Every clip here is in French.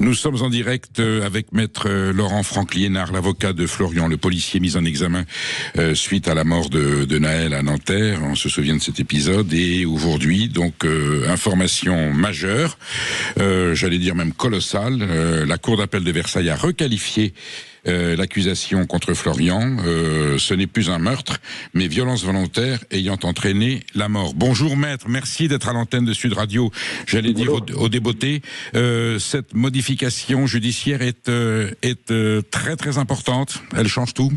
Nous sommes en direct avec maître Laurent Franck-Liénard, l'avocat de Florian, le policier mis en examen suite à la mort de Naël à Nanterre. On se souvient de cet épisode. Et aujourd'hui, donc, information majeure, j'allais dire même colossale, la Cour d'appel de Versailles a requalifié l'accusation contre Florian. Ce n'est plus un meurtre, mais violence volontaire ayant entraîné la mort. Bonjour maître, merci d'être à l'antenne de Sud Radio. J'allais dire au débeauté, cette modification judiciaire est très très importante. Elle change tout.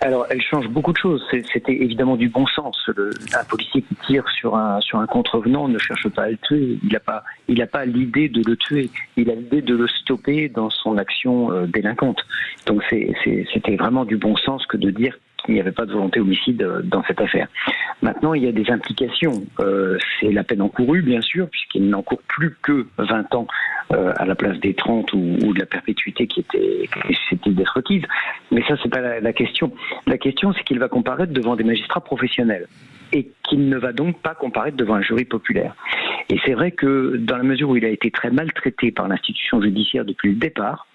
Alors, elle change beaucoup de choses. C'était évidemment du bon sens. Un policier qui tire sur un contrevenant ne cherche pas à le tuer. Il n'a pas l'idée de le tuer. Il a l'idée de le stopper dans son action délinquante. Donc, c'était vraiment du bon sens que de dire qu'il n'y avait pas de volonté homicide dans cette affaire. Maintenant, il y a des implications. C'est la peine encourue, bien sûr, puisqu'il n'encourt plus que 20 ans à la place des 30 ou de la perpétuité qui était susceptible d'être requise. Mais ça, c'est pas la question. La question, c'est qu'il va comparaître devant des magistrats professionnels et qu'il ne va donc pas comparaître devant un jury populaire. Et c'est vrai que dans la mesure où il a été très maltraité par l'institution judiciaire depuis le départ,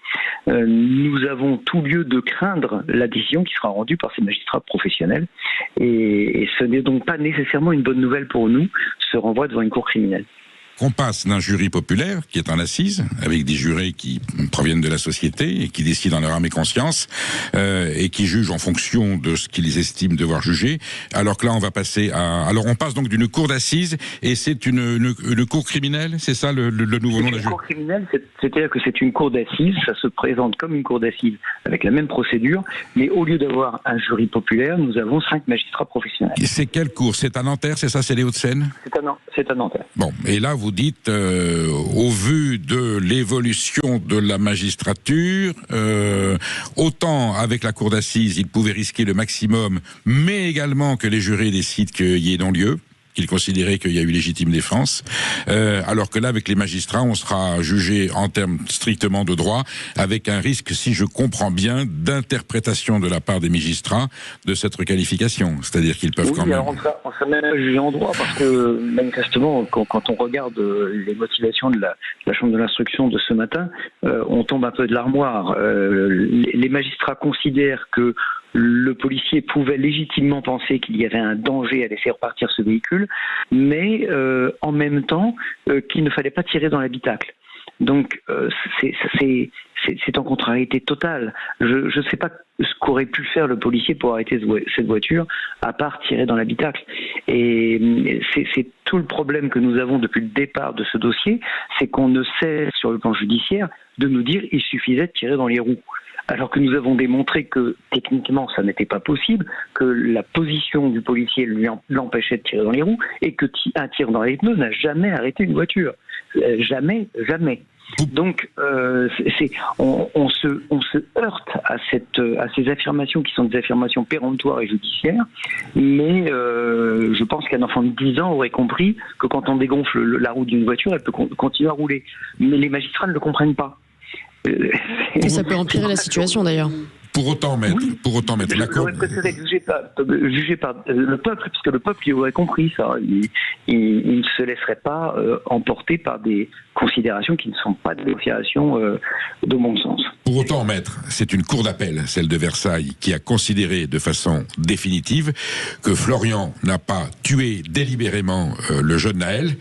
nous avons tout lieu de craindre la décision qui sera rendue par ces magistrats professionnels. Et ce n'est donc pas nécessairement une bonne nouvelle pour nous, ce renvoi devant une cour criminelle. On passe d'un jury populaire, qui est en assise, avec des jurés qui proviennent de la société et qui décident en leur âme et conscience, et qui jugent en fonction de ce qu'ils estiment devoir juger, alors que là on va passer à... Alors on passe donc d'une cour d'assises, et c'est une cour criminelle, c'est ça le nouveau nom de la jury? Une cour criminelle, c'est-à-dire que c'est une cour d'assises, ça se présente comme une cour d'assises, avec la même procédure, mais au lieu d'avoir un jury populaire, nous avons 5 magistrats professionnels. Et c'est quelle cour? C'est à Nanterre, c'est ça? C'est les Hauts-de-Seine? C'est à Nanterre. Bon, et là vous dites, au vu de l'évolution de la magistrature, autant avec la cour d'assises, ils pouvaient risquer le maximum, mais également que les jurés décident qu'il y ait non-lieu, qu'ils considéraient qu'il y a eu légitime défense, alors que là, avec les magistrats, on sera jugé en termes strictement de droit, avec un risque, si je comprends bien, d'interprétation de la part des magistrats de cette requalification. C'est-à-dire qu'ils peuvent quand même... Alors on sera même jugé en droit, parce que manifestement, quand on regarde les motivations de la Chambre de l'instruction de ce matin, on tombe un peu de l'armoire. Les magistrats considèrent que le policier pouvait légitimement penser qu'il y avait un danger à laisser repartir ce véhicule, mais en même temps qu'il ne fallait pas tirer dans l'habitacle. Donc c'est en contrariété totale. Je ne sais pas ce qu'aurait pu faire le policier pour arrêter cette voiture, à part tirer dans l'habitacle. Et c'est tout le problème que nous avons depuis le départ de ce dossier, c'est qu'on ne sait, sur le plan judiciaire, de nous dire qu'il suffisait de tirer dans les roues. Alors que nous avons démontré que techniquement ça n'était pas possible, que la position du policier l'empêchait de tirer dans les roues, et que un tir dans les pneus n'a jamais arrêté une voiture. Jamais. Donc on se heurte à ces affirmations qui sont des affirmations péremptoires et judiciaires, mais je pense qu'un enfant de 10 ans aurait compris que quand on dégonfle la roue d'une voiture, elle peut continuer à rouler. Mais les magistrats ne le comprennent pas. Et ça peut empirer la situation d'ailleurs. Pour autant, maître, la Cour... J'aurais préféré juger par le peuple, puisque le peuple il aurait compris ça. Il ne se laisserait pas emporter par des considérations qui ne sont pas des considérations de bon sens. Pour autant, maître, c'est une cour d'appel, celle de Versailles, qui a considéré de façon définitive que Florian n'a pas tué délibérément le jeune Naël,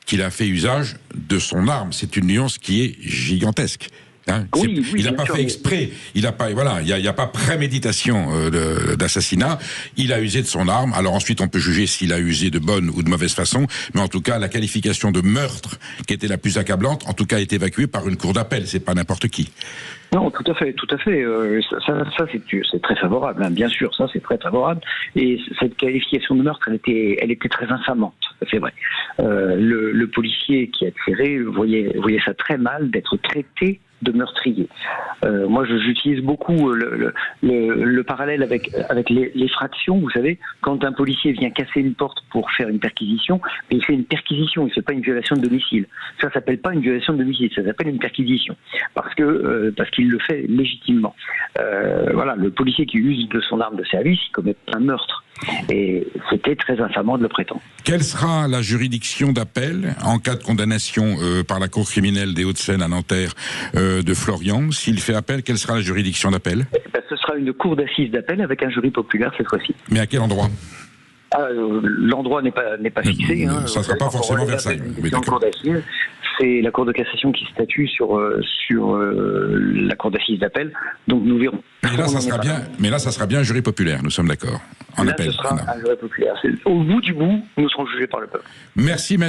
qu'il a fait usage de son arme. C'est une nuance qui est gigantesque. Hein, oui, il n'a pas fait exprès, il n'y a pas préméditation d'assassinat, il a usé de son arme. Alors ensuite on peut juger s'il a usé de bonne ou de mauvaise façon, mais en tout cas la qualification de meurtre qui était la plus accablante, en tout cas est évacuée par une cour d'appel, c'est pas n'importe qui. Non, tout à fait. Ça c'est très favorable, hein. Bien sûr, ça c'est très favorable. Et cette qualification de meurtre, elle était très infamante, c'est vrai. Le policier qui a tiré voyait ça très mal d'être traité de meurtrier. Moi, j'utilise beaucoup le parallèle avec les fractions. Vous savez, quand un policier vient casser une porte pour faire une perquisition, il fait une perquisition, il ne fait pas une violation de domicile. Ça s'appelle pas une violation de domicile, ça s'appelle une perquisition. Parce qu'il il le fait légitimement. Voilà, le policier qui use de son arme de service, il commet un meurtre. Et c'était très infamant de le prétendre. Quelle sera la juridiction d'appel en cas de condamnation par la Cour criminelle des Hauts-de-Seine à Nanterre de Florian? S'il fait appel, quelle sera la juridiction d'appel? Ce sera une cour d'assises d'appel avec un jury populaire cette fois-ci. Mais à quel endroit? L'endroit n'est pas fixé. Ça ne sera pas forcément Versailles. Mais d'accord. C'est la Cour de cassation qui statue sur la Cour d'assises d'appel. Donc nous verrons. Mais là, ça sera bien un jury populaire, nous sommes d'accord. En appel. Ce sera un jury populaire. Au bout du bout, nous serons jugés par le peuple. Merci, maître.